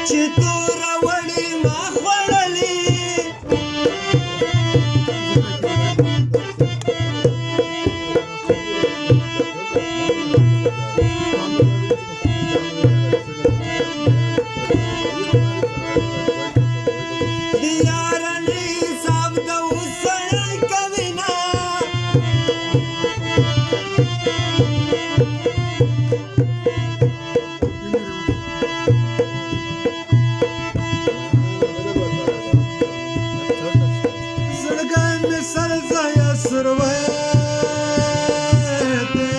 چې توره وړې ما خوړلې د یارانې حساب د اوس سړی کوي نه زړګی مې سر ځایه سروی دی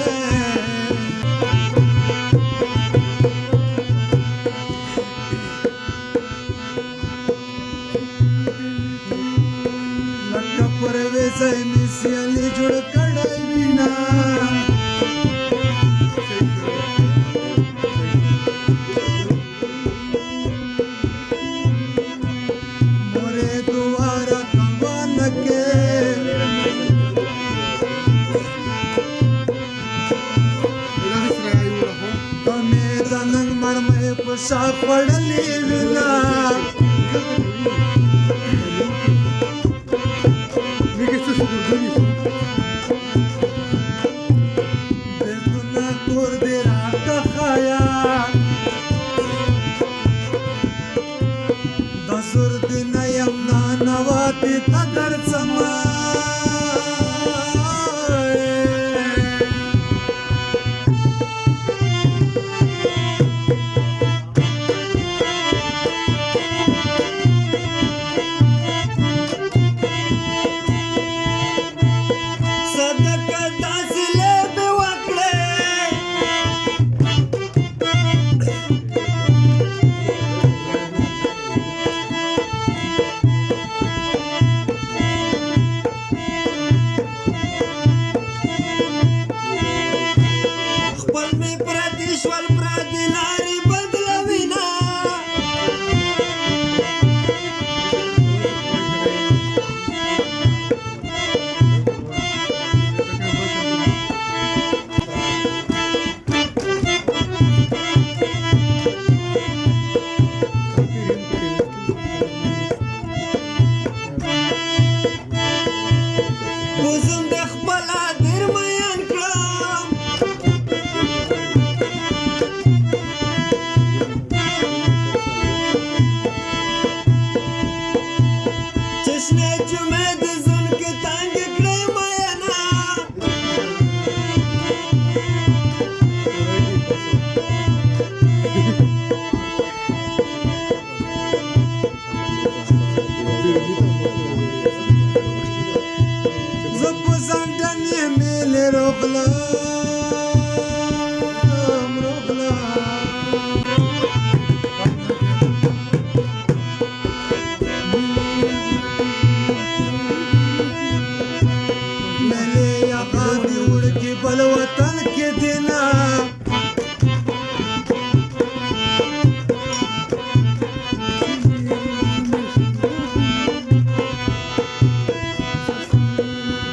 لکه پر یوې ځای مې سیالي جوړ کړی وینه مورې دعا راکوه لکې که مې د نن مرمۍ په شا خوړلې وینه بېلتونه کور دې راته ښایه د زور دې نه یم نانواتې ته درځمه صدقه داسې لیبې وکړې خپل مې پردي شول پردي لارې بدلوینه وزم د خپله دیر میان کړم چشنې جمعې د زون کې تنګ کړې میانه زه په ځان ډنې میلې روغلم میلې یغا دې وړکي بل وطن کې دینا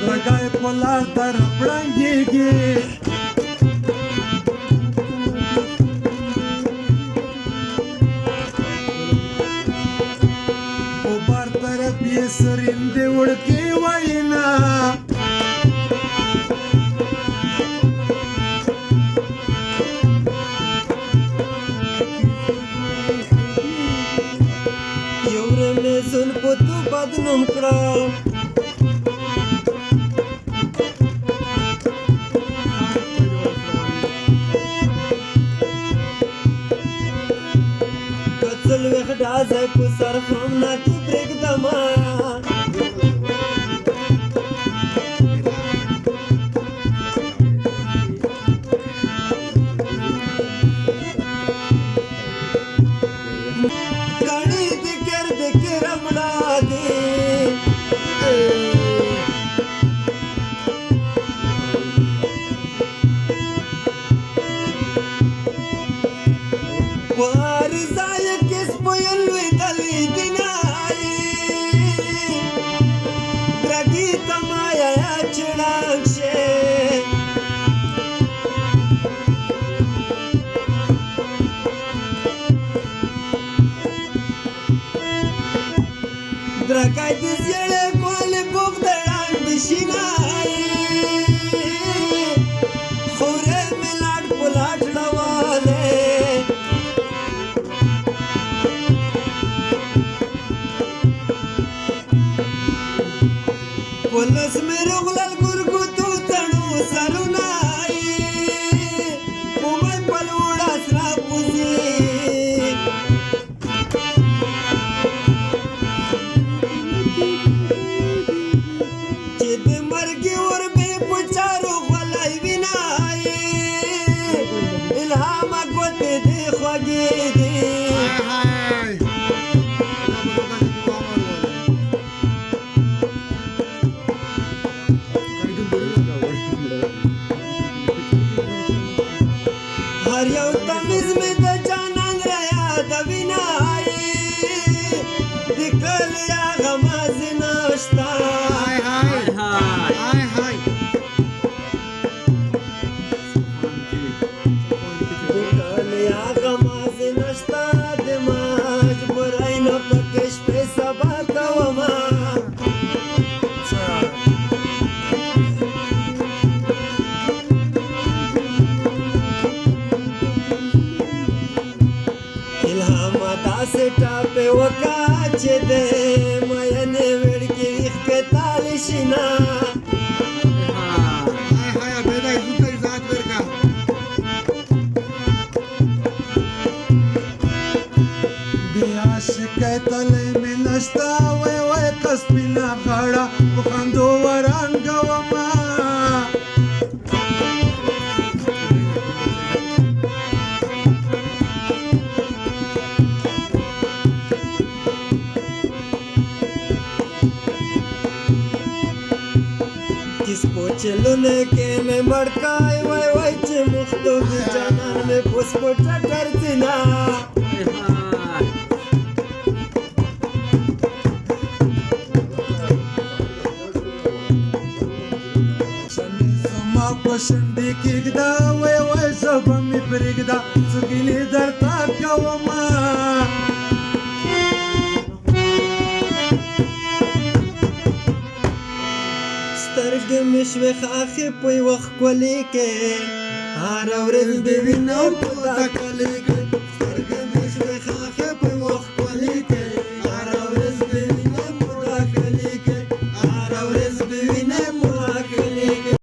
درګای په لار در پړنګېږي په بار طرف یې سرندې وړکې وینا یو ورځ مې زون په تو بدنام کړم څلوېښت ډازه په سر خرم نه کې پرېږدمه ګاڼې دې ګرد کې رمړه دې په هر ځای کې سپیل لوېدلې درکای د زیړې کولې کوږ د ړانګ شینای خورې مې لاټ په لاټ ډوالې پولس مې رغلل ګرګوتو تڼو سرونای مومای په لوړ اسرا پوزي چې د مرګي ور به پچارو غلای وینای الهام ګوتې دې خوږې دي هر یو تمیز مې د جانان را یادوینای د کلي هغه مازې نشته ټاپې وکا چې د مینې وړکې ویښ کې تالی شینا بیا شکایتلی مې نشته وای وای که سپینه غاړه په خندو ورانګومه किस पोचलने के मैं मड़काई वाई वाई चे मुख्तो की जानन में पुष्पो चटर सिना शनि समा पसंदी की गदा वाई वाई सब मी परिगदा सुगिली दरता कवमा سترګې مې شوې خاښې په یوه ښکلې کې هره ورځ دې وینم په دا کلي کې